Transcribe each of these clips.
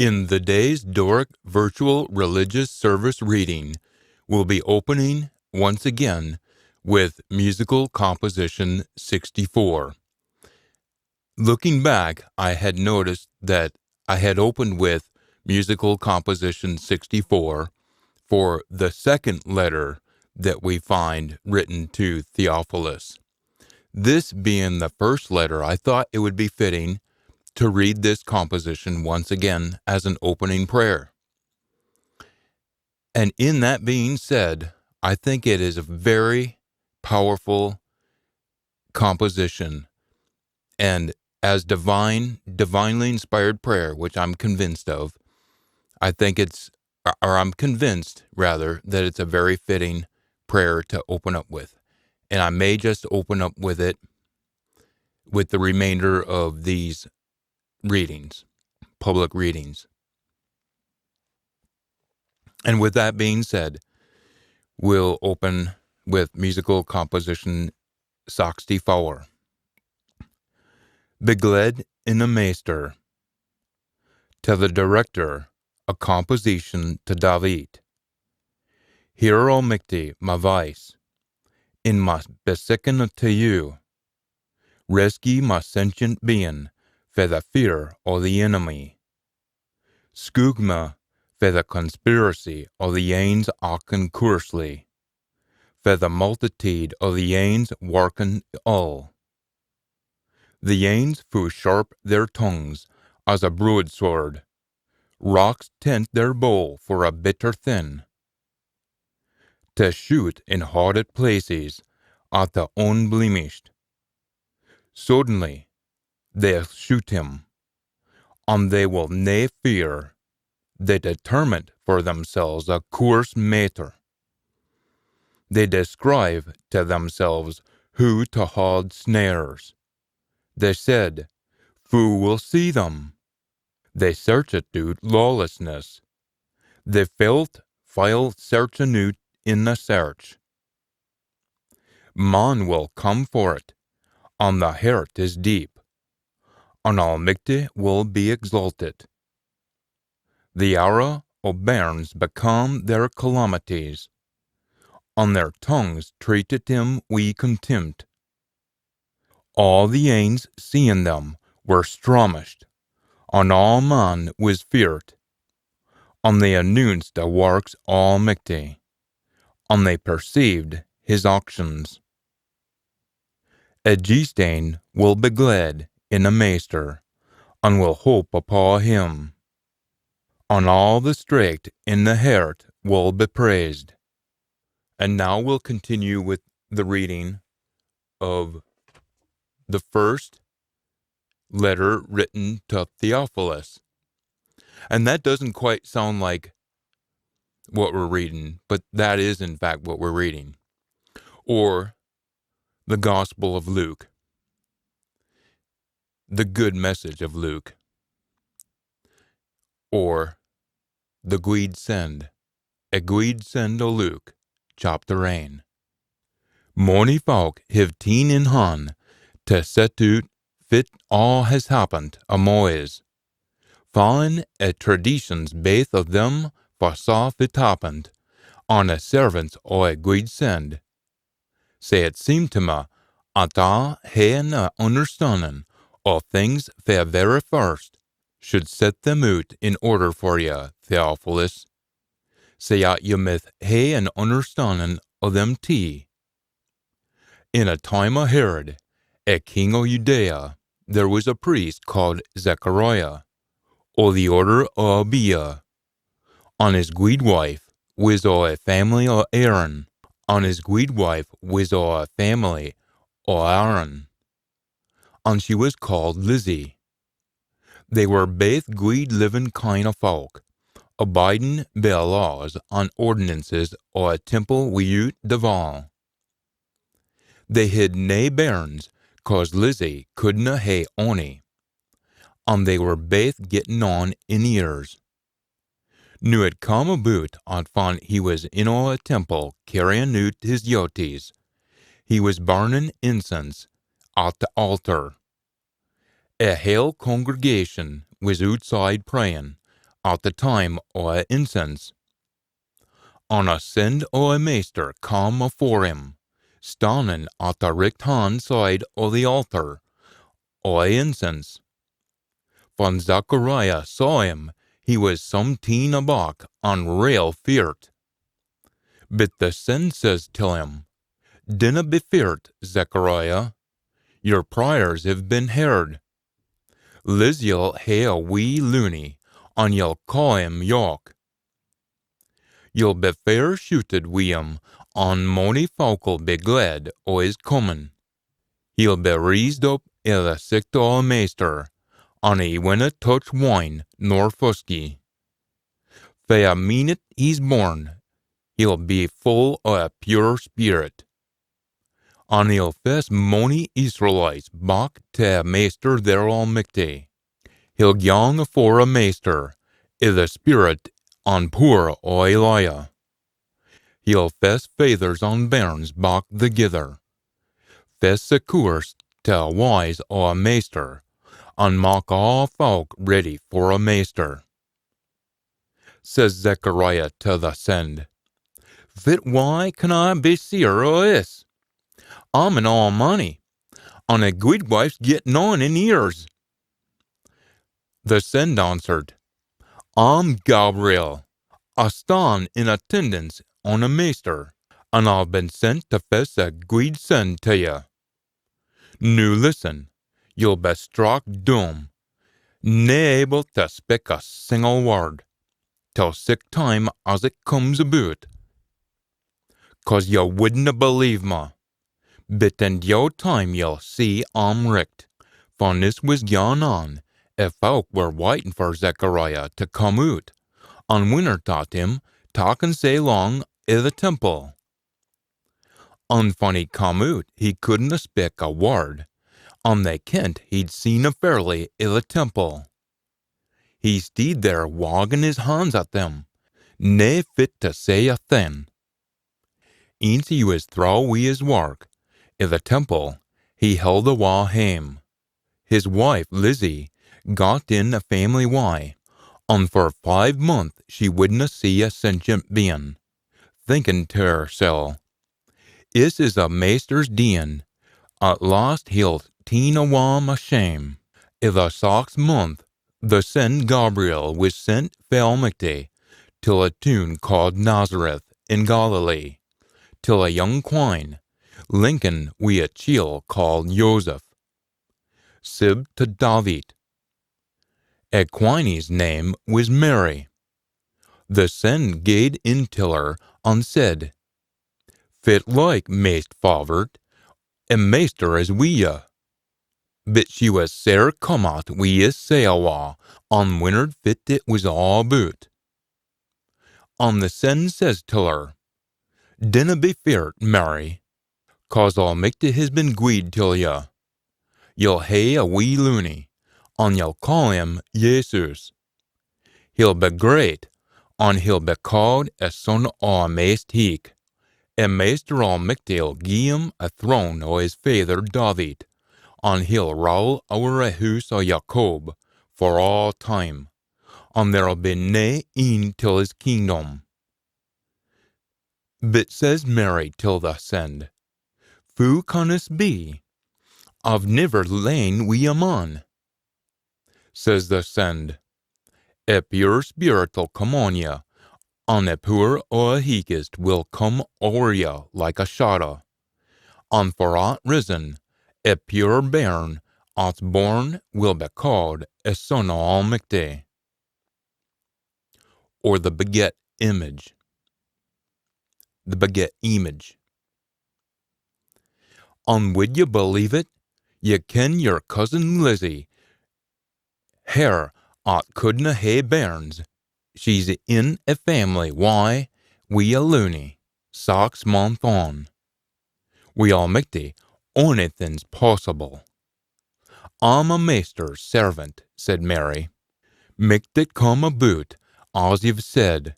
In the day's Doric virtual religious service reading, we'll be opening once again with musical composition 64. Looking back, I had noticed that I had opened with musical composition 64 for the second letter that we find written to Theophilus. This being the first letter, I thought it would be fitting to read this composition once again as an opening prayer. And in that being said, I think it is a very powerful composition, and as divinely inspired prayer, which I'm convinced of, I'm convinced rather that it's a very fitting prayer to open up with. And I may just open up with it with the remainder of these readings, public readings. And with that being said, we'll open with musical composition 64. Begled in a meester. To the director, a composition to David. Heer almachtig, my vice, in my besikken to you. Rescue my sentient being for the fear of the enemy. Skoog me for the conspiracy of the ains aken coursely, for the multitude of the ains working all. The ains fu sharp their tongues as a broadsword, rocks tent their bowl for a bitter thin. To shoot in harded places at the unblemished. Suddenly they'll shoot him, and they will nae fear. They determined for themselves a course matter. They describe to themselves who to hold snares. They said, who will see them? They searched out lawlessness. They felt file search anew in the search. Man will come for it, and the heart is deep, and Almighty will be exalted. The hour of bairns become their calamities, and their tongues treated him wi' contempt. All the ains seeing them were stromished, and all man was feared, and they announced the works Almighty, and they perceived his actions. A G-stain will be glad in a maester, and will hope upon him. And all the strict in the heart will be praised. And now we'll continue with the reading of the first letter written to Theophilus. And that doesn't quite sound like what we're reading, but that is in fact what we're reading. Or the Gospel of Luke. The Good Message of Luke. Or the Guid Send. A Guid Send o' Luke, chapter 1. Mony folk have teen in hand to set out fit all has happened amoys. Following a traditions baith of them for saw it happened, on a servants o' a Guid Send. Say it seemed to me, at I hae an understanding of things fair very first, should set them out in order for you, Theophilus. Say that you myth hae an understanding of them tee. In a time of Herod, a king of Judea, there was a priest called Zechariah, o' the order of Abia. And his guid wife was o' a family of Aaron, and his guid wife was o' a family o' Aaron, and she was called Lizzie. They were baith guid living kind of folk, abiding by laws and ordinances o' a temple without the wall. They had nae bairns, 'cause Lizzie couldna hae ony, and they were baith getting on in years. Now it come about on fan he was in a temple carrying out his duties. He was burning incense at the altar. A whole congregation was outside praying, at the time o' incense. On a send o' a meester come afore him, standing at the richt hand side o' the altar o' incense. When Zachariah saw him, he was some teen aback and real feart. But the send says till him, Dinna be feart, Zechariah, your prayers have been heard. Lizzie'll hae a wee loony, and you'll call him York. You'll be fair shooted wi' him, and mony folk'll be glad o' his comin'. He'll be raised up i' the sicht o' a meester, and he winna touch wine nor fusky. Fae a minute he's born, he'll be full o' a pure spirit. And he'll fess mony Israelites back to a meester their almighty. He'll gang afore a meester, i' the spirit and power o' Elijah. He'll fess fathers and bairns back thegither. Fess the course to a wise o' a meester, and mak all folk ready for a meester. Says Zechariah to the send, Fit why can I be seer o' this? I'm an almighty, and a good wife's getting on in years. The send answered, I'm Gabriel, I stand in attendance on a meester, and I've been sent to fess a good send to you. Now listen, you'll be struck dumb, nae able to speak a single word, till sic time as it comes aboot. 'Cause you wouldna believe me, but in due time you'll see I'm richt. For this was gone on, if folk were waiting for Zechariah to come out, and winter taught him talking sae long i' the temple. And when he come out, he couldna speak a word, and they kent he'd seen a fairly i' the temple. He steed there wagging his hands at them, nae fit to say a thing. Ance he was through wi' his work, i' the temple, he held a wa hame. His wife, Lizzie, got in a family wy, and for 5 months she wouldna see a sentient being, thinking to hersel, This is a meester's dean, at last he'll teen awa my shame. I' the 6th month, the send Gabriel was sent frae Almighty, till a town called Nazareth in Galilee, till a young quine, linking wi' a chiel called Joseph, sib to David. A quine's name was Mary. The send gaed in till her, and said, Fit like, maist favort, a meester as wi' ye. But she was sair come at wi' his sailwa, and wintered fit it was all aboot. And the send says till her, Dinna be feart, Mary, 'cause Almighty has been guid till ye. You'll hae a wee loony, and you'll call him Jesus. He'll be great, and he'll be called a son o' a maist heek. A meester Almighty'll gie him a throne o' his father David, and he'll rule ower a house o' Jacob for all time, and there'll be nae end till his kingdom. But says Mary till the send, Fu can this be? I've never lain wi' a man. Says the send, A pure spirit'll come on ye, and a power o' a heekest will come o'er ye like a shadow. And for aught risen, a pure bairn, at's born, will be called a son o' Almighty. Or the beget image. The beget image. And would ye believe it? Ye ken your cousin Lizzie, her at couldna hae bairns. She's in a family, why, wi' a loony, 6 months on. Wi' Almighty, onything's possible. I'm a meester's servant, said Mary. Make it come aboot, as you've said.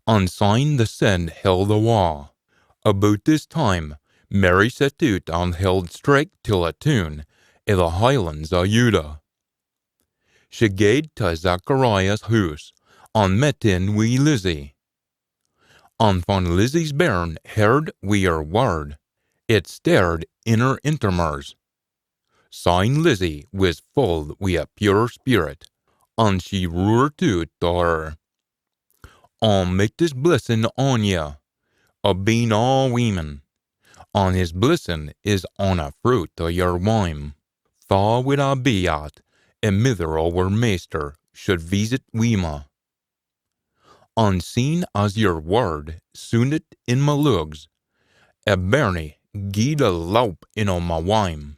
And syne the send held awa. About this time, Mary set out and held straight till a town i' the highlands o' Judah. She gaed to Zachariah's house, On metin we Lizzie. On von Lizzie's bairn heard we word. It stared in her intermers. Sign Lizzie was full wi' a pure spirit, and she roared to her. On make this blessing on ya, a being all women. On his blessing is on a fruit o' your wine. Thaw would I be at, and mither our meester should visit Weema. Unseen as your word, sooned in my lugs, a bairnie gied a loup in o' my wine.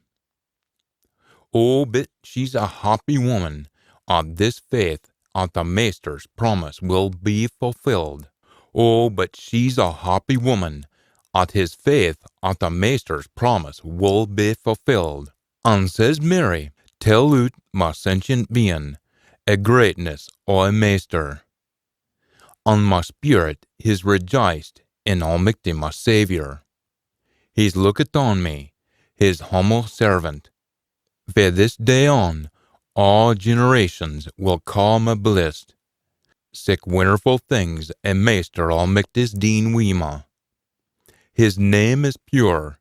Oh, but she's a happy woman, at this faith at the meester's promise will be fulfilled. Oh, but she's a happy woman, at his faith at the meester's promise will be fulfilled. And says Mary, tell out my sentient being, a greatness o' a meester. And my spirit is rejoiced in Almighty my Saviour. He's looked on me, his humble servant. From this day on, all generations will call me blessed. Sick wonderful things a meester Almighty's deen Weema. His name is pure.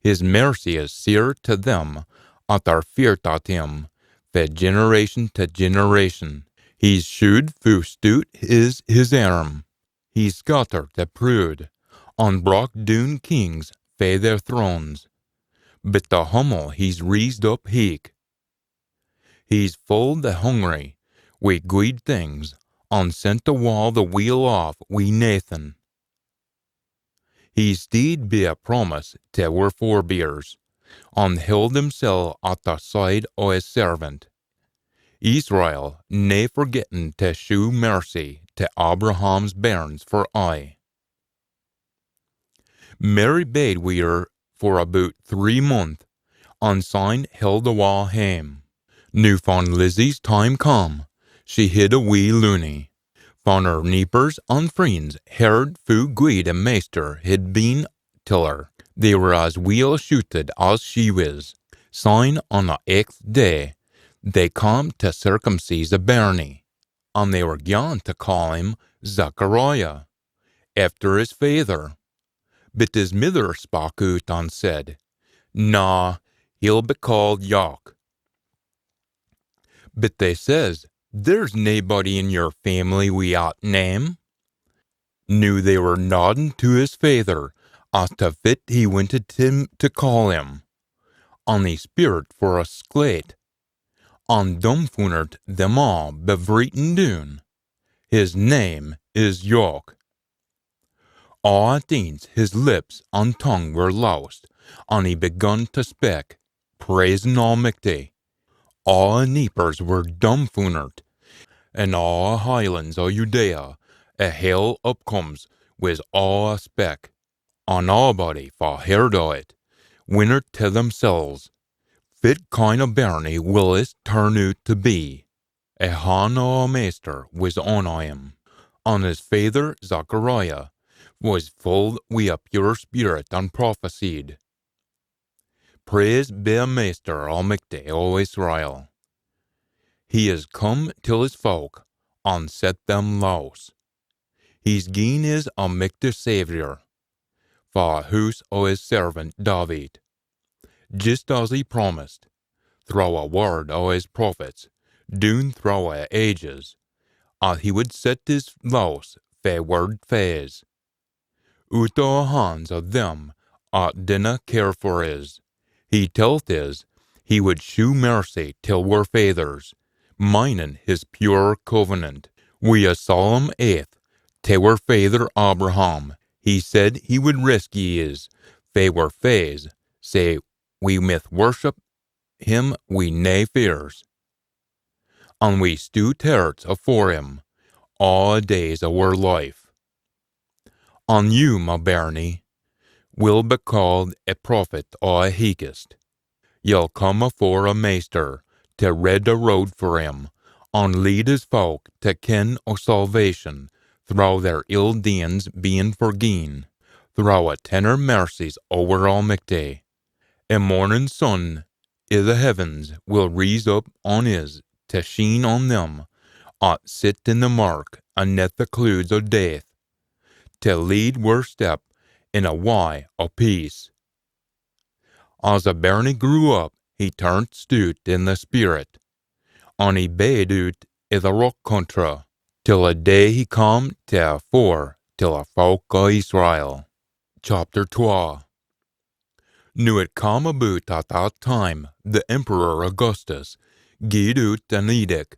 His mercy is seer to them at are feared at him, from generation to generation. He's shewed fu stoot is his arm. He's scattered the prude, on brock doon kings fae their thrones. But the humble he's raised up heek. He's full the hungry, wi' good things, and sent the wall the wheel off wi' Nathan. He's stayed be a promise to our forebears, and held himself at the side o' his servant. Israel nae forgetting to shew mercy to Abraham's bairns for aye. Mary bade wi' her for about 3 months, and syne held the wall hame. New von Lizzie's time come, she hid a wee loony. Von her neepers and friends heard fu guid a meester had been till her. They were as weel shooted as she was. Syne on the 8th day, they come to circumcise a bairnie, and they were gone to call him Zachariah, after his father. But his mither spak out and said, nah, he'll be called Jock. But they says, there's naebody in your family wi' that name. Knew they were nodding to his father, as to fit he wanted him to call him. And he spirit for a sklate, and dumbfounded them all bevreeten doon. His name is Jock. All at once his lips and tongue were loosed, and he begun to speak, praising Almighty. All the neepers were dumbfounded, and all the highlands o' Judea, a hell upcomes, was all a speck, and nobody for heard o' it, wondered to themselves, fit kind o' bairnie will this turn out to be. A hand o' a meester was on him, and his father Zachariah was full wi' a pure spirit and prophesied. Praise be a meester Almighty o' Israel. He is come till his folk, and set them loose. He's gien his Almighty Saviour, for a house o' his servant David, just as he promised, through a word o' his prophets, doon through a ages, as he would set his louse fae word phase. Out o' hands o' them at dinna care for his. He tellth is, he would shew mercy till we're fathers, minin' his pure covenant. Wi' a solemn oath, to our father Abraham, he said he would rescue his, fae we're faes, say we mith worship him wi' nae fears. And we stood hearts afore him, all the days o' our life. And you, my bairnie, will be called a prophet o' a highest. You'll come afore a meester, to rid the road for him, and lead his folk to ken o' salvation, through their ill deeds being forgien, through a tender mercies o'er Almighty. A morning sun i' the heavens will rise up on his, to sheen on them, ought sit in the mark anet the clouds o' death, to lead were step in a way o' peace. As a bairnie grew up, he turned stout in the spirit, and he bade out I the rock country, till a day he come to for till a folk o' Israel. Chapter 12. Now it come about at that time the Emperor Augustus gied out an edict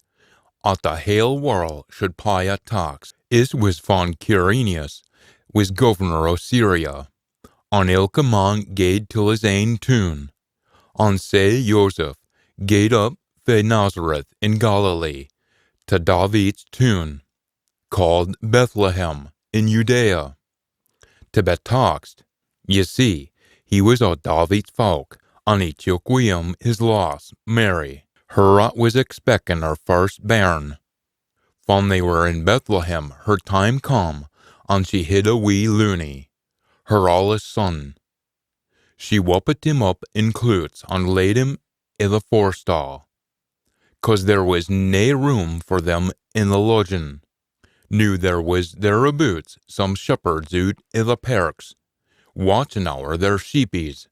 at the whole world should pay a tax. It was von Quirinius, was governor of Syria, and ilke man gaed till his ain tune, and say Joseph gaed up fra Nazareth in Galilee to David's tune, called Bethlehem in Judea, to be taxed. Ye see, he was of David's folk, and he took wi' him his lass, Mary. Her was expecting her first bairn. When they were in Bethlehem, her time come, and she hid a wee loony, her eldest son. She whopped him up in cloots and laid him i' the forestall, 'cause there was nae room for them in the lodging. Now there was thereabouts some shepherds out i' the parks, watching o'er their sheepies.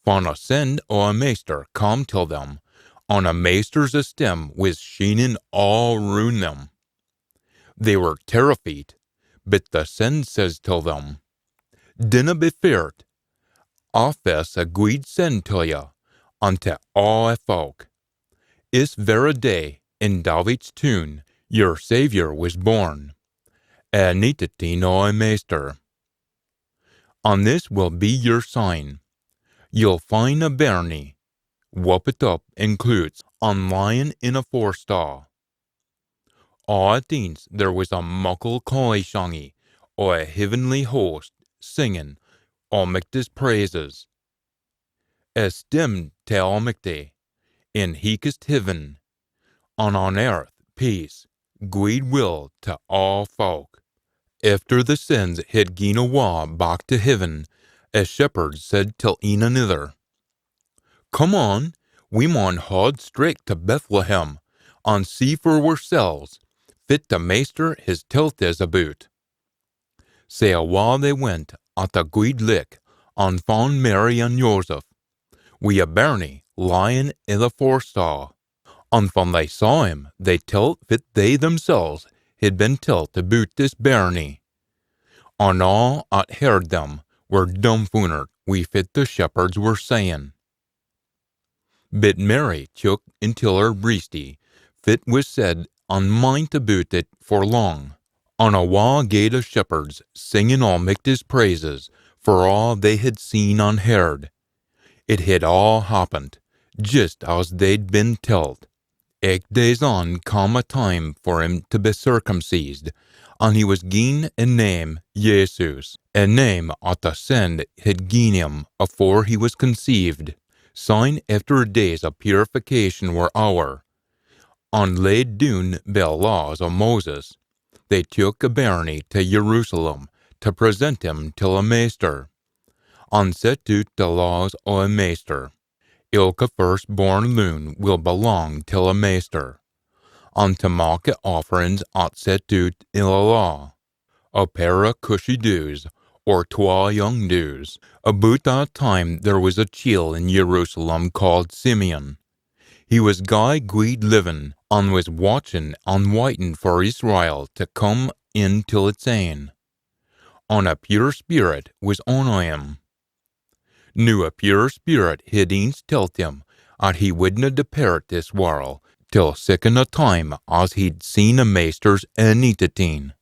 When a send o' a meester come till them, and a meester's stem was sheening all round them. They were terrified, but the send says till them, Dinna be feared, I've a guid send to you, and to all folk. This very day, in David's tune, your Saviour was born, a neatity o' a meester. And this will be your sign. You'll find a bairnie, whopped up in cloots, and lying in a forestall. All at once there was a muckle collie-shangy, o' a heavenly host, singing Almighty's praises. Estim te Almighty, in highest heaven, and on earth peace, guid will to all folk. After the sins had gone awa back to heaven, a shepherd said till een another, Come on, we maun haud straight to Bethlehem, and see for ourselves, fit to meester his tilt is about. Sae awa they went at a guid lick, and found Mary and Joseph, wi' a bairnie lying i' the forestall. And when they saw him, they tilt that they themselves had been tilt about this bairnie. And all at heard them were dumbfoundered wi' what the shepherds were saying. But Mary took until her breastie, fit was said, and mind about it for long. And awa gaed the shepherds, singing Almighty's praises, for all they had seen and heard. It had all happened, just as they'd been told. 8 days on come a time for him to be circumcised, and he was gi'n a name Jesus, a name at the send had gi'n him afore he was conceived. Sign after days of purification were o'er, and laid down by laws of Moses, they took a bairnie to Jerusalem to present him till a meester, and set out the laws o' a meester. Ilke firstborn loon will belong till a meester, and to make offerings at set out in the law, a pair of cushy doos, or 2 young doos. About that time there was a chiel in Jerusalem called Simeon. He was guy guid living, and was watching and waiting for Israel to come in till its ain. And a pure spirit was on him. Now a pure spirit had eens told him that he wouldna depart this world till siccan a time as he'd seen a meester's iniquitin.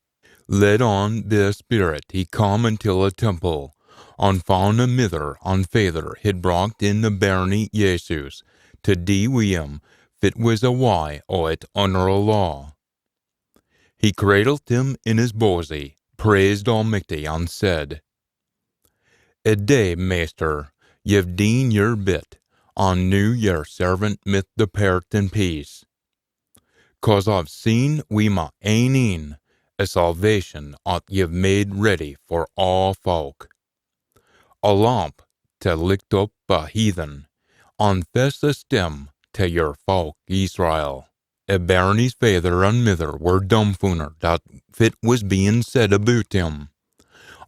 Led on the spirit he come until a temple, and found a mither and father had brought in the bairnie Jesus to die wi' him, fit was a way o' it under a law. He cradled him in his bosie, praised Almighty, and said, A day, meester, ye've done your bit, and now your servant mith depart in peace. 'Cause I've seen wi' my ain een a salvation that ye've made ready for all folk. A lamp to licht up a heathen, and fess a stem to your folk Israel. Barney's father and mother were dumbfounded that fit was being said about him.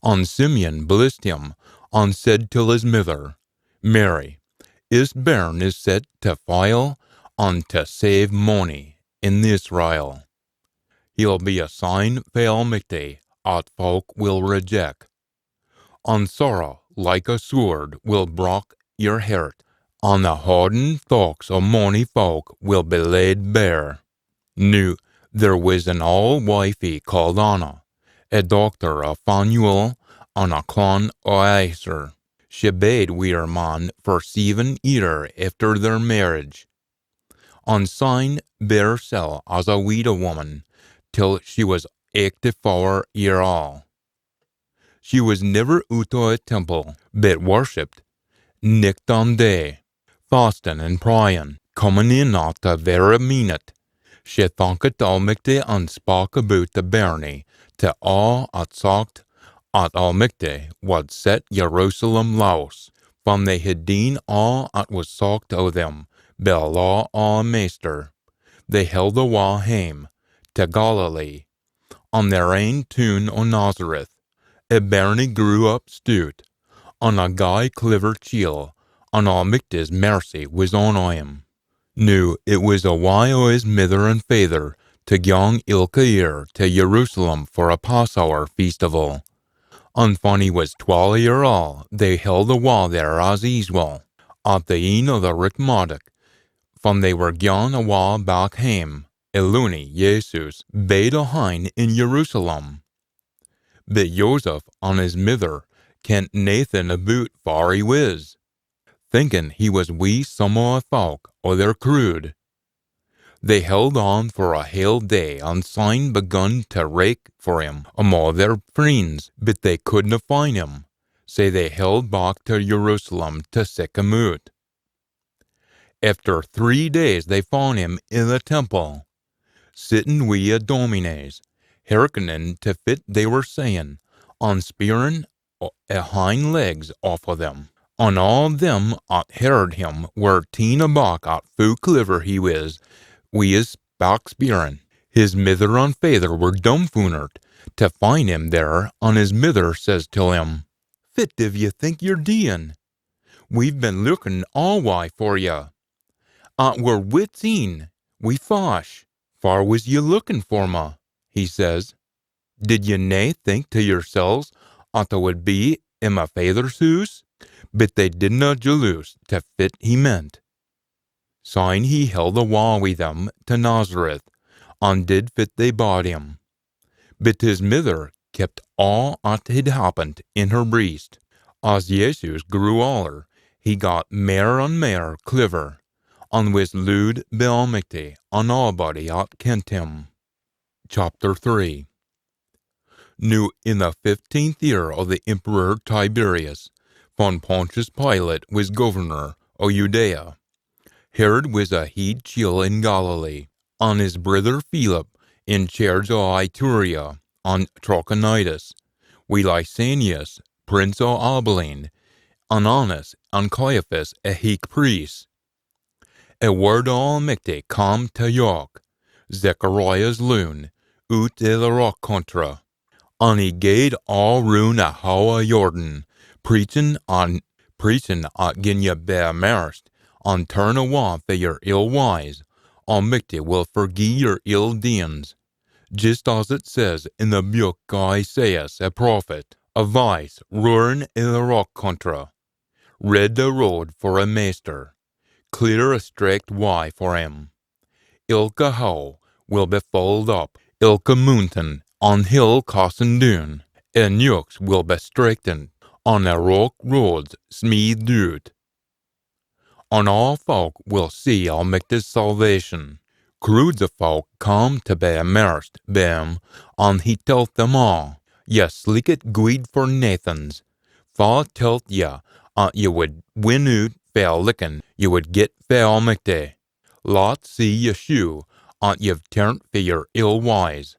And Simeon blessed him, and said to his mother, Mary, his bairn is set to file and to save money in Israel. He'll be a sign for Almighty, at folk will reject. And sorrow, like a sword, will brock your heart, and the hardened thoughts of mony folk will be laid bare. Now, there was an old wifey called Anna, a doctor of Phanuel, and a clan of Aser. She bade wi' her man for 7 years after their marriage, and signed YERSEL as a widow woman, till she was 84 years old. She was never out of a temple, but worshipped night and day, fasting and praying, coming in at the very minute. She thanked Almighty and spake about the Barney to all at sagt at Almighty wad set Jerusalem louse, from they had done all at was sagt o' them, by law o' Meester. They held the wa hame to Galilee, on their ain town o' Nazareth. A Barney grew up stout, and a guy clever chiel, and Almighty's mercy was on him. Now it was a while o' his mither and father to gang ilka year to Jerusalem for a Passover festival. And when he was 12 years old, they held a wa there as usual, at the een of the Rickmatic. When they were gone a wa back hame, Eluni, Jesus, bade a hine in Jerusalem. But Joseph and his mither kent Nathan about far he was, thinking he was wi' some o' a folk o' their crude. They held on for a hale day and syne begun to rake for him among their friends, but they couldna find him, sae they held back to Jerusalem to seek him out. After 3 days they found him in the temple, sitting wi' a domines, hearkening to fit they were saying, and spearing a hind legs off of them. And all them at heard him were teen aback at fu clever he was, wi' his back spearing. His mither and father were dumbfounded to find him there, and his mither says to him, Fit div ye think you're doing? We've been looking all way for ye. We're wits een, we fash. Far was ye looking for ma? He says. Did ye nae think to yourselves at I would be in my father's house? But they didna jalouse to fit he meant. Syne he held a wa wi' them to Nazareth, and did fit they bought him. But his mither kept all at had happened in her breast. As Jesus grew older, he got mair and mair clever, and was lood by Almighty, and nobody at kent him. Chapter 3. Now in the 15th year of the Emperor Tiberius, when Pontius Pilate was governor of Judea, Herod was a heed chiel in Galilee, and his brother Philip in charge of Iturea and Trachonitis, wi' Lysanias, prince of Abilene, and Annas and Caiaphas a high priest. A word of Almighty come to York, Zechariah's loon, out of the rock country, and he gaed all round a how of Jordan, preaching at gin ye be immersed, and turn awa for your ill ways, Almighty will forgive your ill deeds. Just as it says in the book of Isaiah a prophet, a voice roaring in the rock country, rid the road for a master, clear a straight way for him. Ilka how will be filled up, ilka mountain on hill casten down, and yokes will be straightened, on the rock roads smoothed out. And all folk will see Almighty's salvation. Crowds of folk come to be immersed by him, and he telleth them all, ye sleek it good for Nathans. For telleth ye, ye would win out fair licking, ye would get fair Almighty. Lot see ye shoe, and ye've turned for your ill ways.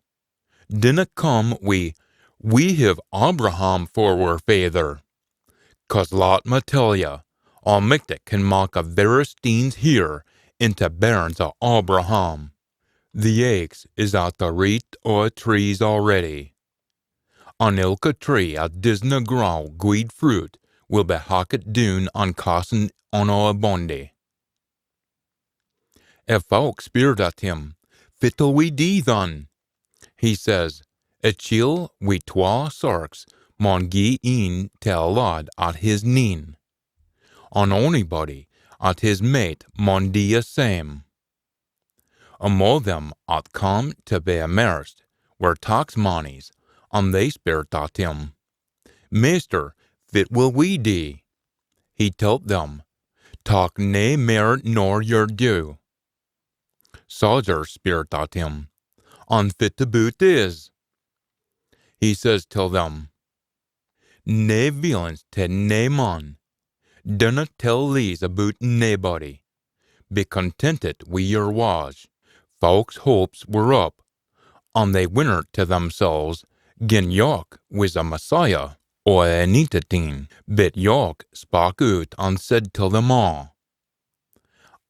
Dinna come we have Abraham for our father. 'Cause Lot ma tell ye, Almighty can make a very steens here into bairns of Abraham. The axe is at the root o' trees already. On ilka tree at disna grow guid fruit will be hacked down on cassin on a bondy. If folk speered at him, Fittle we dee then? He says, a chill we twa sarks mon gie een tell lad at his neen. On onybody at his mate mon die a same. Amo them at come to be immersed were tax monies, and they speered at him. Meester, fit will we dee? He told them, talk nae mair nor your due. Soldiers speered at him, unfit to boot is. He says till them, nae violence to nae man. Dinna tell lies about naebody. Be contented wi' your wage. Folks' hopes were up, and they winner to themselves, gin York was a Messiah, or a Neetateen. But York spoke out and said to them all,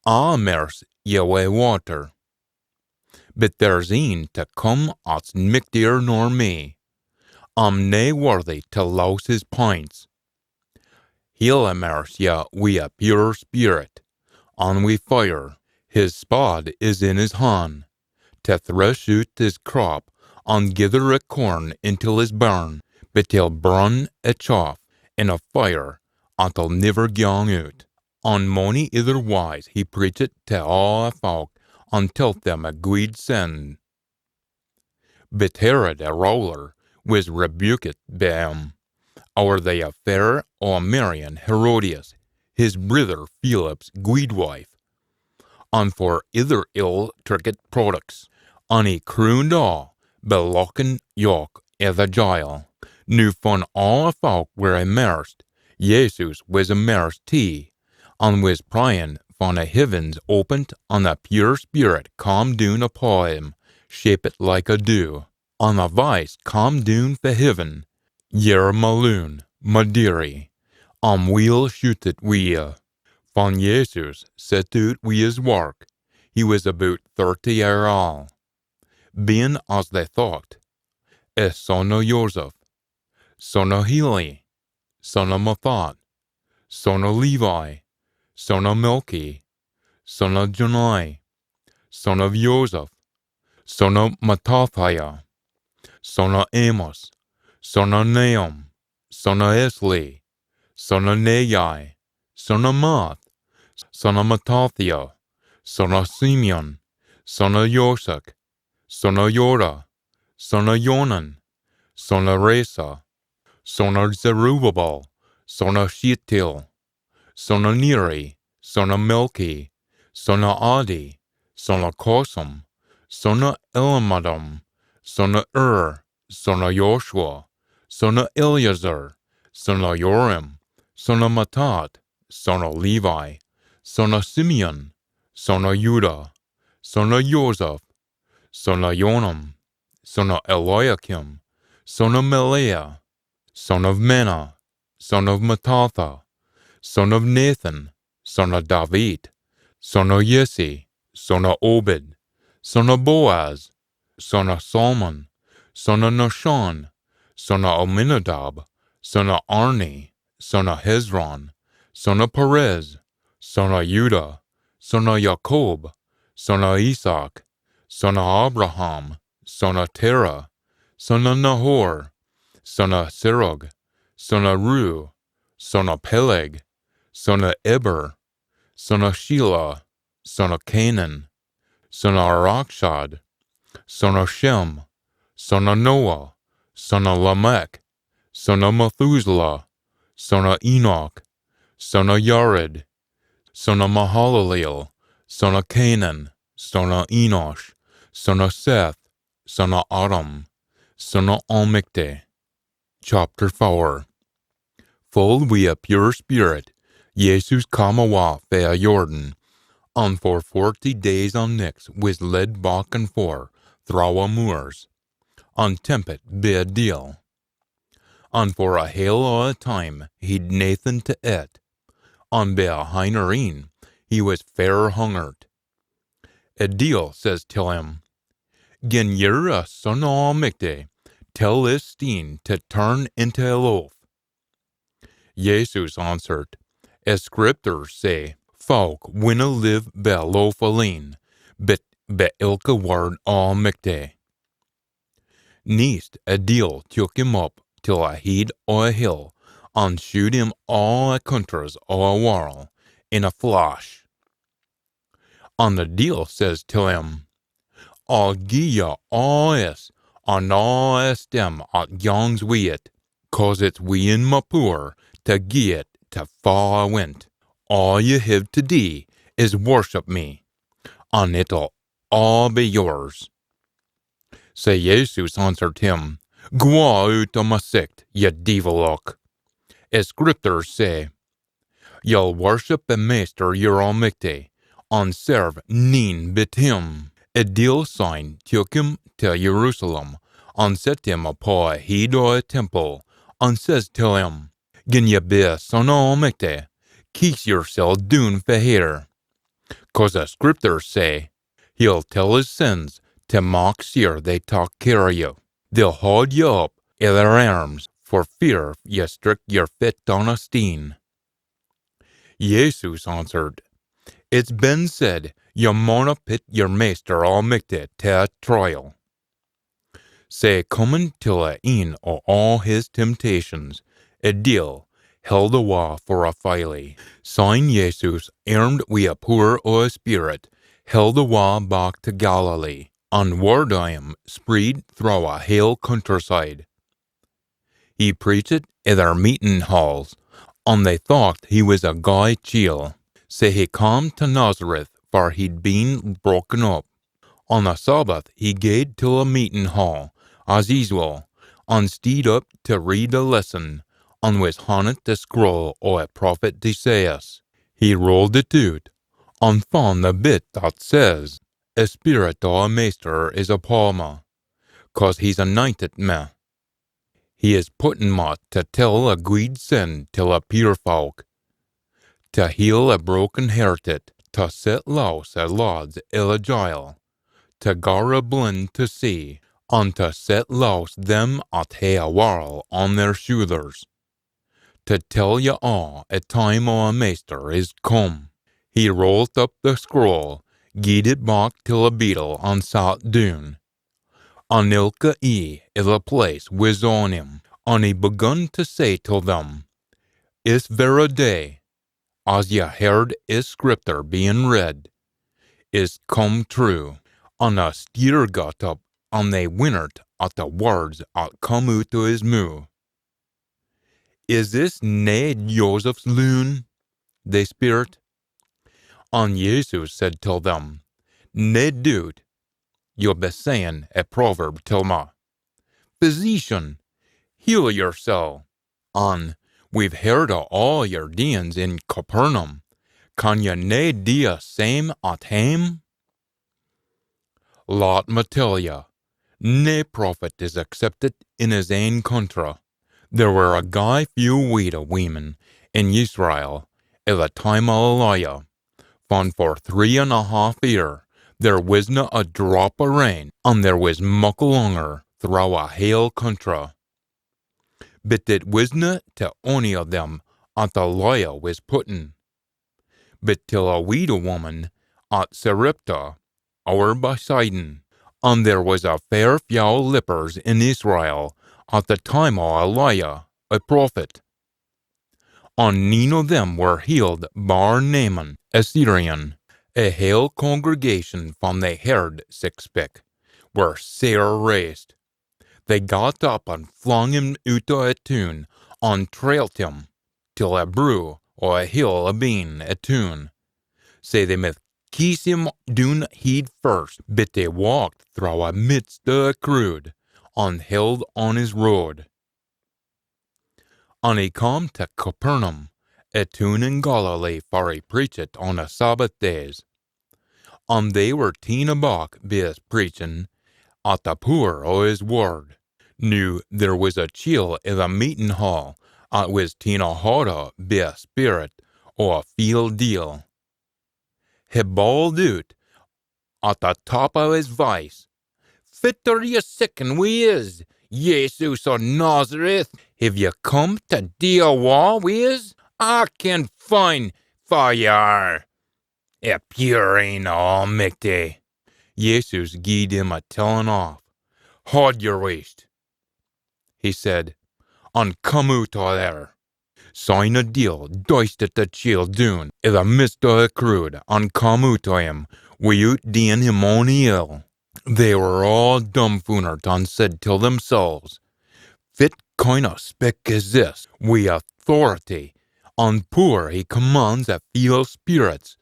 merce ye wi' water. But there's een to come at's michtier nor me. I'm nae worthy to lose his pints. He'll immerse ye wi' a pure spirit, and wi' fire. His spade is in his hand, to thresh out his crop, and gather a corn until his barn. But he'll burn a chaff in a fire, until never gang out. On mony other wise he preached to all folk, and taught them a guid send. But Herod a ruler was rebuked by him, over the affair o' Marian Herodias, his brother Philip's guid wife, and for other ill-tricked products, and he crooned all, belocking York i' the jail. Nu von all folk were immersed, Jesus was immersed too, and was praying von the heavens opened, and the pure spirit come down upon him, shaped like a dew. And a voice come down fra heaven, Yer maloon, madiri, we'll shoot it wi' ye. Von Jesus set out wi' his work. He was about 30 year old, being as they thought, a son of Joseph, son of Heli, son of Mathat, son of Levi, son of Melchi, son of Jonai, son of Joseph, son of Mattathiah, son of Amos, son of Nahum, son of Esli, son of Nai, son of Math, son of Mattathiah, son of Simeon, son of Josek, son of Yoda, son of Jonan, son of Resa, son of Zerubbabel, son of Shealtiel, son of Neri, son of Melchi, son of Adi, son of Kosam, son of Elamadam, son of son of Joshua, son of Eleazar, son of Joram, son of Matat, son of Levi, son of Simeon, son of Judah, son of Joseph, son of Jonam, son of Eliakim, son of Melea, son of Menah, son of Mattatha, son of Nathan, son of David, son of Jesse, son of Obed, son of Boaz, son of Salmon, son of Nahshon, son of Aminadab, son of Arni, son of Hezron, son of Perez, son of Judah, son of Jacob, son of Isaac, son of Abraham, son of Terah, son of Nahor, son of Serug, son of Ru, son of Peleg, son of Eber, son of Shelah, son of Canaan, son of Arakshad, son of Shem, son of Noah, son of Lamech, son of Methuselah, son of Enoch, son of Yared, son of Mahalaleel, son of Canaan, son of Enosh, son of Seth, son of Adam, son of Almicte. Chapter 4. Full wi' a pure spirit, Jesus come awa fae Jordan, and for 40 days and nichts was led back and forth through a moors, and tempted by a deal. And for a hale o' a time he'd nathan to eat, and by a hinereen he was fair hungered. A deal says till him, Gin yer a son Aul Mither, tell this steen to turn into a loaf. Jesus answered, as scriptures say, folk winna live be a loaf alleen, but be ilke word Aul Mither. Neist a deal took him up till a head o' a hill, and shewed him all a countries o' a world, in a flash. And the deal says to him, I'll gie ya all this, and all this them at yongs wi' it, 'cause it's we in my poor, to gie it to far went. All you have to do is worship me, and it'll all be yours. Say Jesus answered him, Go out of my sight, ye devillock. As scriptures say, You'll worship the Master your Aul Mither, and serve none but him. A deal sign took him to Jerusalem, and set him upon a head of a temple, and says to him, Gin ye be a son of Aul Mither, keep yourself down for here. 'Cause the scriptures say, He'll tell his sins to make sure they take care of you. They'll hold you up in their arms for fear ye strike your foot on a stone. Jesus answered, It's been said, you mauna put your Master Aul Mither to a trial. Say coming till a end of all his temptations, a deal held awa for a filey. Sign Jesus, armed wi' a power o' a spirit, held awa back to Galilee, and word o' him spread through a hale countryside. He preached in their meeting halls, and they thought he was a guy chiel. Say he come to Nazareth, for he'd been broken up. On the Sabbath he gaed to a meeting hall, as usual, and steed up to read a lesson, and was handed the scroll o' a prophet Isaiah. He rolled it out, and found the bit that says, A spirit o' a Master is upon me, 'cause he's anointed me. He is putting me to tell a good sin till a pure folk, to heal a broken-hearted, to set loose a lads ill a jail, to gar a blind to see, and to set loose them at hae a whirl on their shoulders, to tell ye all a time o' a Master is come. He rolled up the scroll, gied it back till a beetle, and sat down. And ilka eye i' the place was on him, and he begun to say to them, Is vera day, as ye heard is scripture being read, is come true. And a steer got up, and they wondered at the words that come out o' his mouth. Is this nae Joseph's loon? They speirt. And Jesus said to them, Nae doubt, you'll be saying a proverb till me, Physician, heal yourself. And we've heard of all your deeds in Capernaum. Can ye nae do a same at hame? Let me tell ye, nae prophet is accepted in his ain country. There were a guy few widow women in Israel at the time of Elijah, and for 3.5 years there wasna a drop of rain, and there was muckle hunger through a hale country. But it wasna to ony of them at Elijah was putting, but till a widow woman at Sarepta, over by Sidon. And there was a fair few lepers in Israel at the time of Elijah, a prophet. And none of them were healed bar Naaman, a Syrian. A hale congregation from they heard sick speak, were sair raised. They got up and flung him out of a town, and trailed him, till a brew or a hill a been a town. Say they must kiss him down heed first, but they walked through a midst of a crowd, and held on his road. And he come to Capernaum, a town in Galilee, for he preached on the Sabbath days. And they were ta'en aback by his preaching, at the power o' his word. Now there was a chiel in the meeting hall, that was ta'en a hold of by a spirit o' a field deal. He bawled out at the top of his voice, fit are you sickin' we is? Jesus of Nazareth, have you come to deal war with? I can find fire. If you ain't almighty. Jesus gied him a telling off. Hold your waist, he said, and come out of there. Sign a deal, doisted the child doon, in the midst of the crowd, and come out of him, without doing him any ill. They were all dumbfounded and said to themselves, "Fit kind of speck is this, with authority, and poor he commands the evil spirits,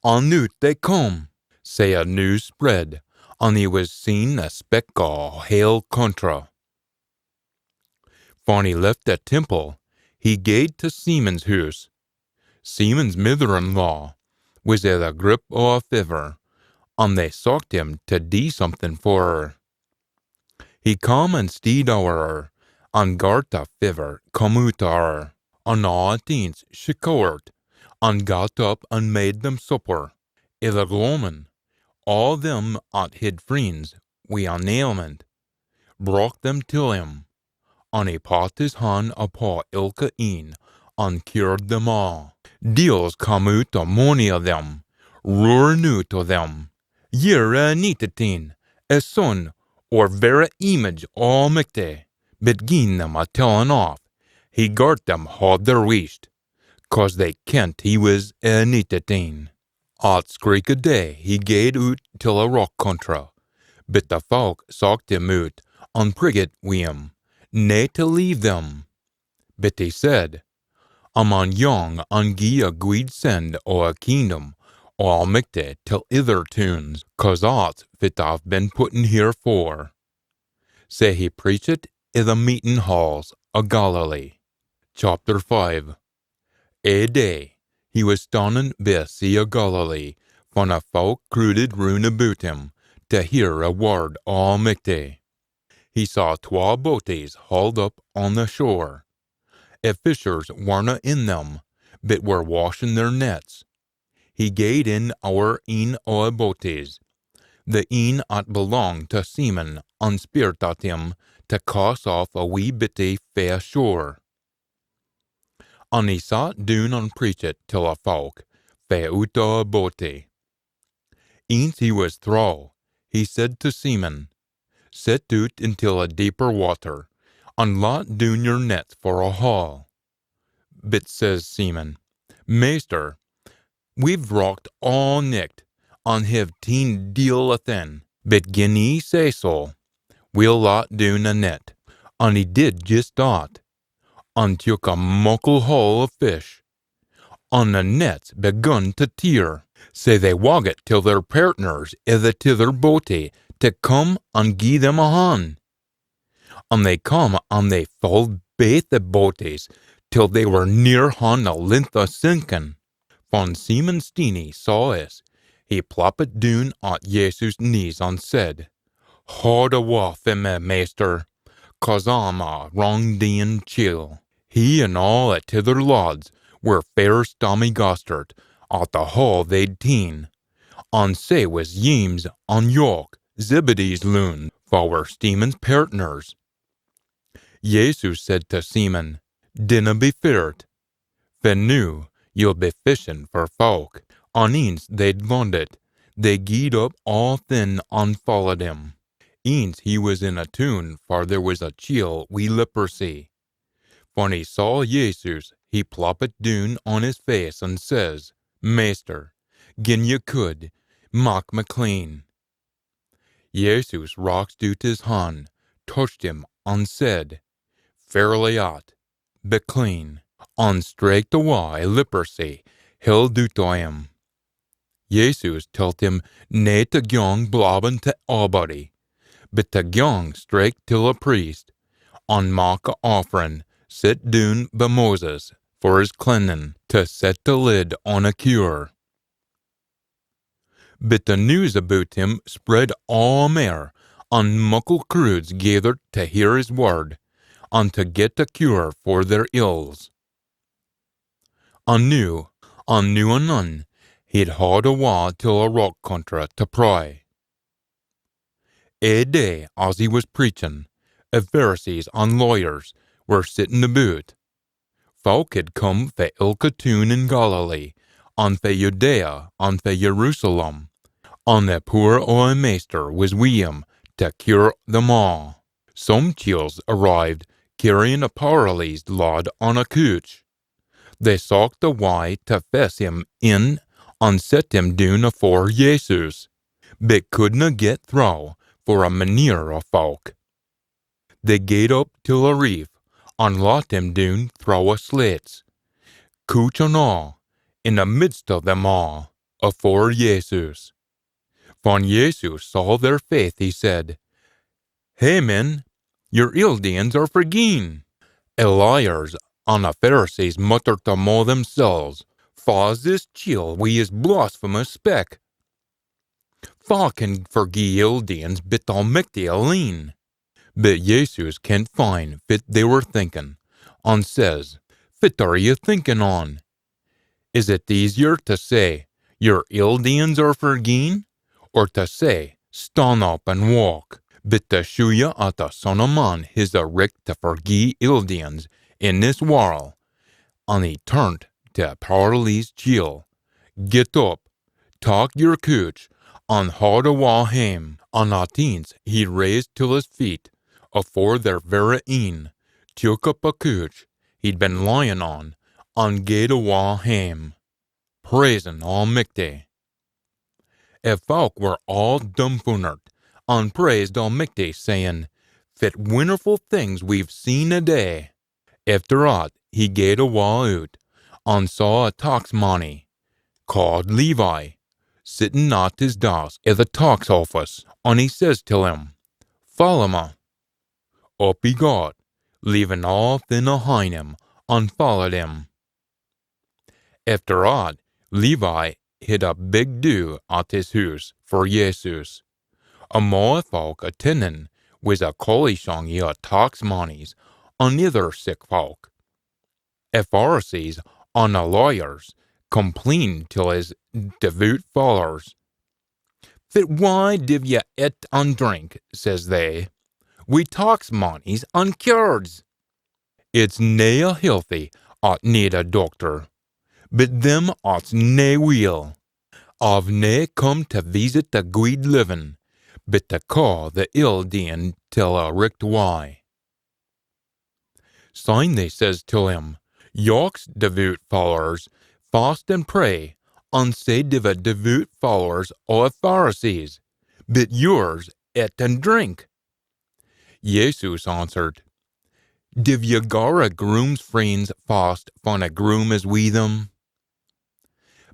and out they come." Say a news spread, and he was seen a speck of hail contra. When he left the temple, he gaed to Simon's house. Simon's mother-in-law was at a grip of a fever, and they sought him to do something for her. He come and steed over her, and gart a fever come out of her, and all at once she cowered, and got up and made them supper. I the gloamin', all them at had friends wi' an ailment, brought them to him, and he put his hand upon ilka een, and cured them all. Deals come out of mony of them, roaring out of them, "Ye're a neetateen, a son, or very image almighty." But gin them a telling off, he gart them hold their waist, 'cause they kent he was a neetateen. At skreek a day he gaed out till a rock contra, but the folk socked him out, and prigged wi' him, nae to leave them. But he said, "A man young and gie a guid send o' a kingdom almighty till ither tunes, 'cause aught fit I've been putten here for." Say he preached i' the meeting halls of Galilee. Chapter 5. A day he was standing by a sea of Galilee, when a folk crowded round about him to hear a word almighty. He saw 12 boaties hauled up on the shore. Fishers warna in them, but were washing their nets. He gaed in our een o' the boaties, the een at belonged to Simon, and spirit at him to cast off a wee bitty fair shore. And he sat down and preached till a folk fae out o' a boaty. Eens he was through, he said to Simon, "Set out into a deeper water, and let down your nets for a haul." But says Simon, "Meester, we've rocked all nicht, and have teen deal athin, but gin ye say so, we'll let down a net." And he did just that, and took a muckle haul of fish, and the nets begun to tear. Say they wagged till their partners i' the tither boaty to come and gie them a hand. And they come and they filled baith the boaties till they were near on the length of sinking. When Simon Steenie saw us, he plopped down at Jesus' knees and said, "Haud awa from me, meester, 'cause I'm a wrong-doing chiel." He and all the tither lads were fair stommy gostert at the haul they'd teen, and sae was James and York, Zebedee's loon, for were Simon's partners. Jesus said to Simon, "Dinna be feared, for noo you'll be fishing for folk." And eens they'd landed, they gied up all thin and followed him. Eens he was in a town, for there was a chiel wi' leprosy. When he saw Jesus, he plopped down on his face and says, "Meester, gin you could, mak me clean." Jesus reached out his hand, touched him, and said, "Fairly out, be clean." And straight away leprosy held out o' him. Jesus told him nae to gang blabbing to anybody, but to gang straight to a priest, and mak a offering set down by Moses for his cleansing, to set the lid on a cure. But the news about him spread all mair, and muckle crowds gathered to hear his word, and to get a cure for their ills. And now and none, he'd haud awa till a rock contra to pray. A day as he was preaching, Pharisees and lawyers were sitting about. Folk had come fra ilka town in Galilee, and fra Judea, and fra Jerusalem, and the poor old master was with him to cure them all. Some chills arrived carrying a paralyzed lad on a couch. They sought the way to fetch him in and set him down afore Jesus, but couldna get through for a manure of folk. They gaed up till a reef and let him down through a slits, couch and all, in the midst of them all, afore Jesus. When Jesus saw their faith, he said, Hey men, your ill deeds are forgiven. Liars and the Pharisees muttered among themselves, Fa's this chill wi' his blasphemous speck. Fa can forgie ill deeds but Almighty alone. But Jesus can't find fit they were thinking, and says, Fit are you thinking on? Is it easier to say, Your ill deeds are forgiven, or to say, Stand up and walk? But to show you at the Son of Man is a richt to forgie ill deeds in this world. And he turned to a paralyzed chiel. Get up, take your couch, and haud a wa hame. And at eens he raised till his feet, afore their very een, took up a couch he'd been lying on, and gaed awa hame, praising Almighty. If folk were all dumbfoundered, and praised Almighty, saying, Fit wonderful things we've seen a day. After that, he gaed awa out, and saw a tax money, called Levi, sitting at his desk at the tax office, and he says to him, Follow me. Up he got, leaving all thin behind him, and followed him. After that, Levi had a big do at his house for Jesus. Among folk attending was a collision of tax monies and other sick folk. Pharisees and the lawyers complained to his devout followers. But why div ye eat and drink, says they, we tax monies and curds? It's nae healthy at need a doctor, but them at's nae weel. I've nae come to visit the guid living, but to call the ill dean till a richt why. Sign they says to him, York's devout followers fast and pray, and say to the devout followers of Pharisees, but yours eat and drink. Jesus answered, Div ye gar a groom's friends fast when a groom is with them?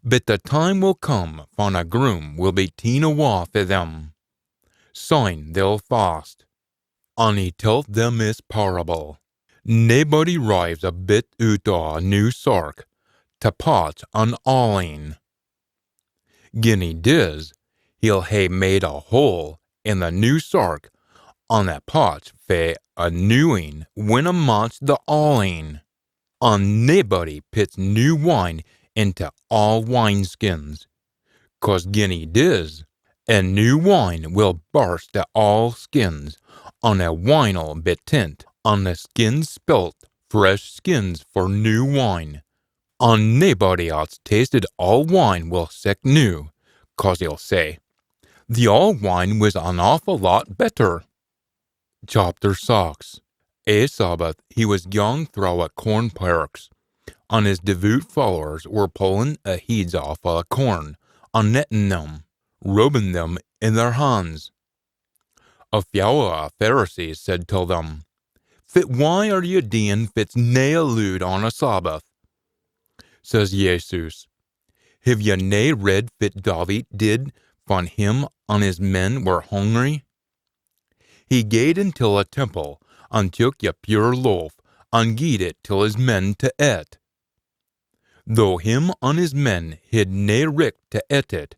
But the time will come when a groom will be ta'en awa for them. Syne they'll fast. And he told them this parable. Naebody rives a bit out o' a new sark, to pot an awling. Gin he does, he'll hae made a hole in the new sark, and a pot fae a newing when amongst the awling. And naebody puts new wine into all wineskins, 'cause gin he does, and new wine will burst the all skins, and the wine'll be tint, and the skins spilt fresh skins for new wine. And naebody that's tasted all wine will sick new, 'cause he'll say, the old wine was an awful lot better. Chapter 6. A Sabbath he was young through a corn parks, and his devout followers were pulling the heads off of the corn, and netting them, rubbing them in their hands. A few of the Pharisees said to them, Fit why are you doing fit's nae allowed on a Sabbath? Says Jesus, Have ye nae read fit David did when him and his men were hungry? He gaed until a temple, and took a pure loaf, and gied it till his men to eat. Though him and his men had nae richt to eat it,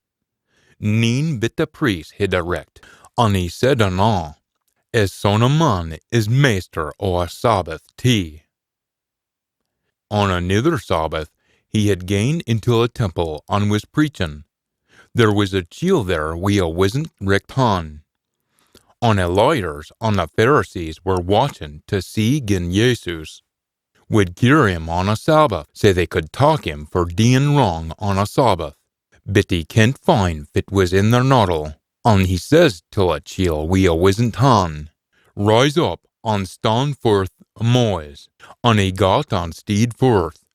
neen but the priest had a richt, and he said anon, As Son of Man is master o' a Sabbath tea. On another Sabbath, he had gane into a temple and was preaching. There was a chiel there wi' a wisn't richt han, On the lawyers on the Pharisees were watching to see gin Jesus would cure him on a Sabbath, so they could talk him for doing wrong on a Sabbath. But he can't find fit was in their noddle, and he says till a chiel we a wisn't han. Rise up and stand forth amoise, and he got on steed forth.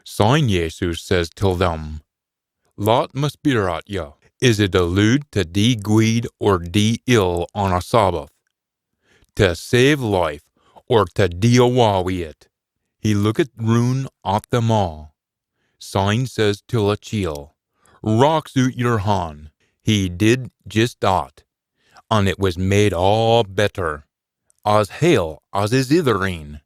Sign Jesus says till them, Lot must be at ya. Is it allude to de guid or de ill on a Sabbath? To save life or to de awawi it? He looketh roon at them all. Sign says till a chiel, rocks out your han. He did just that, and it was made all better, as hail as is ithering.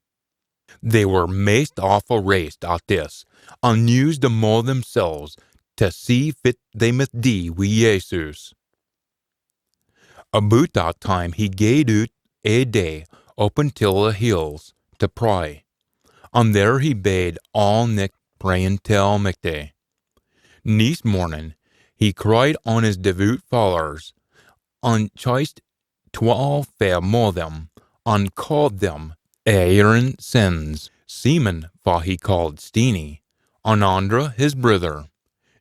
They were maist awful raced at this, and used amo themselves to see fit they must die wi Jesus. About that time he gaed out a day up until the hills to pray, and there he bade all nicht praying till midday. Next morning he cried on his devout followers, and chased 12 fair mo them, and called them Aaron sins. Simon for he called Steeny, and Andra his brother,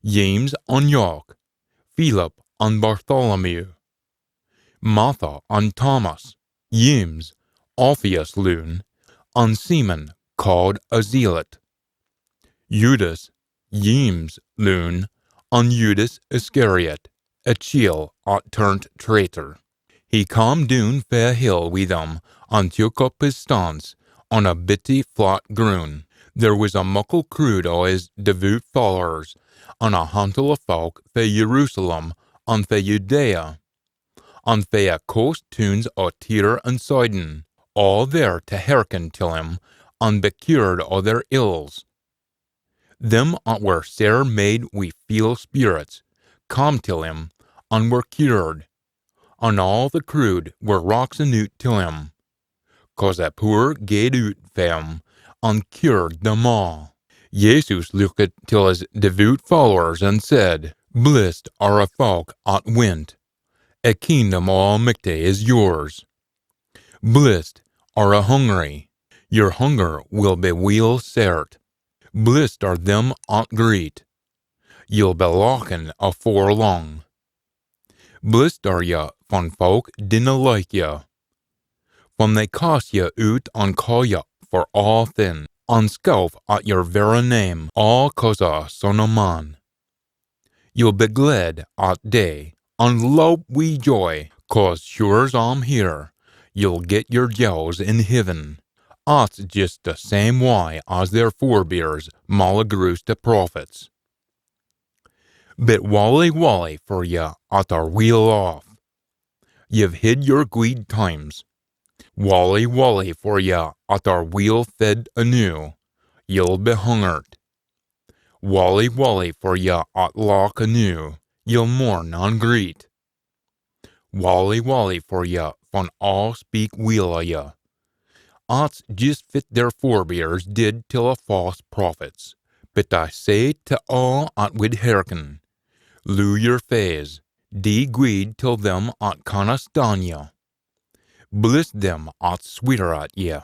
James and York, Philip and Bartholomew, Martha and Thomas, James, Alphaeus Loon, and Simon called a zealot, Judas, James Loon, and Judas Iscariot, a chiel turned traitor. He come down fair hill with them, and took up his stance on a bitty flat ground. There was a muckle crowd o' his devout followers, and a hantle of folk fae Jerusalem, and fae Judea, and fae a coast towns o' Tyre and Sidon, all there to hearken till him, and be cured o' their ills. Them were sair made wi' feeble spirits, come till him, and were cured, and all the crowd were roxing out till him, 'cause a poor gaed out fam, and cured them all. Jesus looked till his devout followers and said, Blessed are a folk at went, a kingdom almighty is yours. Blessed are a hungry, your hunger will be weel sert. Blessed are them at greet, you'll be lacking afore long. Blessed are ya van folk dinna like ya, when they cast ya out and call ya for all thin, and scoff at your very name, all 'cause a son of man. You'll be glad at day, and loup wi' joy, 'cause sure's I'm here, you'll get your jows in heaven. That's just the same way as their forebears malagrues the prophets. But wally for ya at our wheel off. You've hid your guid times. Wally for ya at our wheel fed anew. You'll be hungered. Wally for ya at lock anew. You'll mourn and greet. Wally for ya van all speak weel o' ya. That's just fit their forebears did till a false prophets. But I say to all at would hearken, loo your fays, de guid till them at canna stan ya. Bless them at sweeter at ye.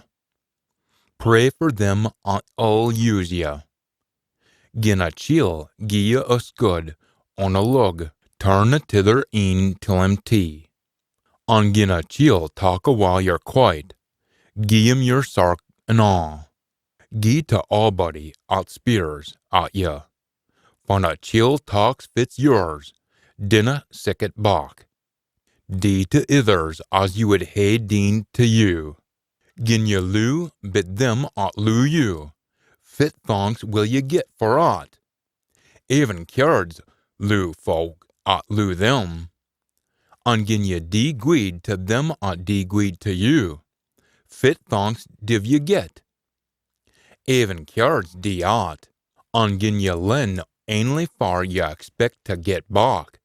Pray for them at all use ye. Gin a chiel gie ye a scud on a lug, turn it thither een till him tea. And gin a chiel talk a while you're quiet, gie him your sark and all. Gie to all body at spears at ye. When a chiel talks fits yours, dinna sick it back. Dee to ithers as you would hae deen to you. Gin ye loo, bid them at loo you. Fit thanks will ye get for aught. Even cards loo folk at loo them. And gin ye dee guid to them at dee guid to you. Fit thanks div ye get. Even cards dee aught. And gin ye lend ainly far ye expect to get back.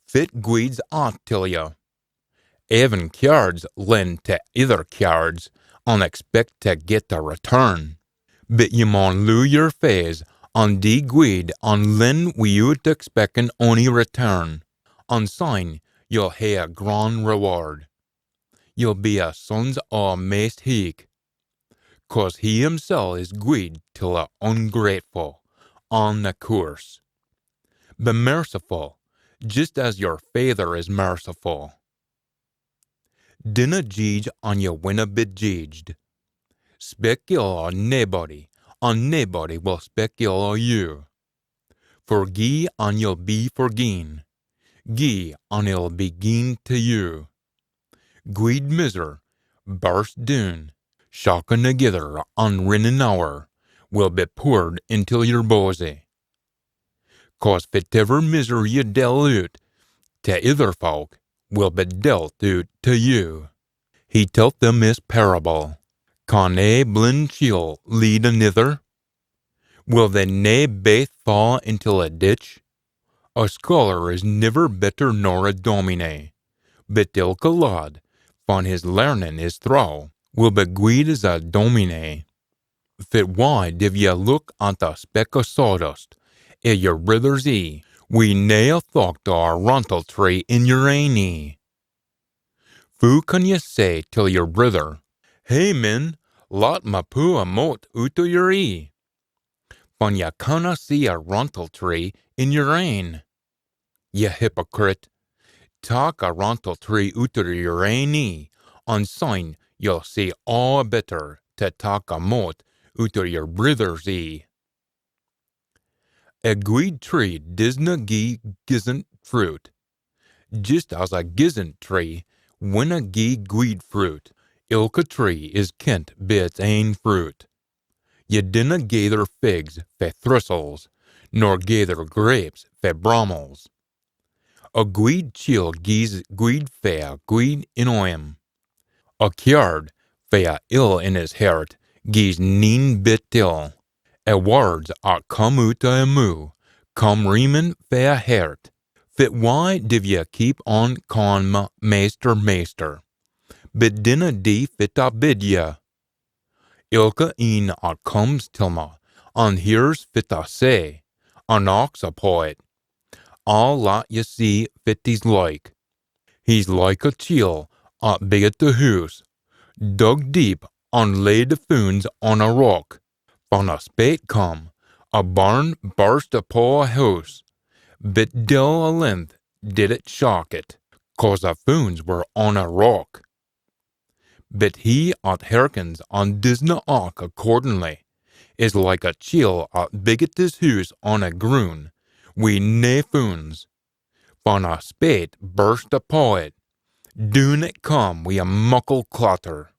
Fit guids aught till ye. Even cards lend to other cards and expect to get a return. But ye maun loo your fays and dee guid and lend without expecting ony return. And syne you'll hae a grand reward. you'll be a sons o' maist heek, 'cause he himself is greed till a ungrateful on the course. Be merciful, just as your Father is merciful. Dinna jeege on you winna be jeeged. Speak ill on nobody will speak ill o' you. Forgie on you'll be forgeen. Gie on it'll be gien to you. Greed miser, burst doon, shocking together on rinnin hour, will be poured into your bosy. 'Cause whatever misery you deal out to other folk will be dealt out to you. He told them this parable. Can a blind chiel lead another? Will they nae baith fall into a ditch? A scholar is never better nor a domine, but ilka lad, van his learning is through, will be guid as a domine. Fit why div ye look on the speck of sawdust i' your brother's ee, we nae a thought to a rantel tree in your ain ee? Fu can ye say till your brother, hey min, lot ma pu a mote out o' your ee, van ye canna see a rantel tree in your ain? Ye hypocrite, tak a rantel tree out o' your ain ee, on sign you'll see all better to tak a mote out o' your brother's ee. A guid tree disna gie gisn't fruit, just as a gisn't tree winna gie guid fruit. Ilka tree is kent by its ain fruit. Ye dinna gather figs fae thistles, nor gather grapes fae brommels. A guid chiel gies guid fae a guid in him. A kyard fae a ill in his heart gies neen bit ill. A words a come out o' a moo, come riemen fae a heart. Fit why div ye keep on calling me meester, but dinna die fit a bid ye? Ilka een a comes till me, an hears fit a say, an ox a poet. All lot ye see fit he's like. He's like a chiel at bigot the hoose, dug deep an laid the foons on a rock. Van a spate come, a barn burst upo a house, but dill a length did it shock it, 'cause the foons were on a rock. But he at hearkens on disna awk accordingly, is like a chiel at bigot his hoose on a groon, wi nae foons. Van a spate burst upo it, doon it come wi a muckle clatter.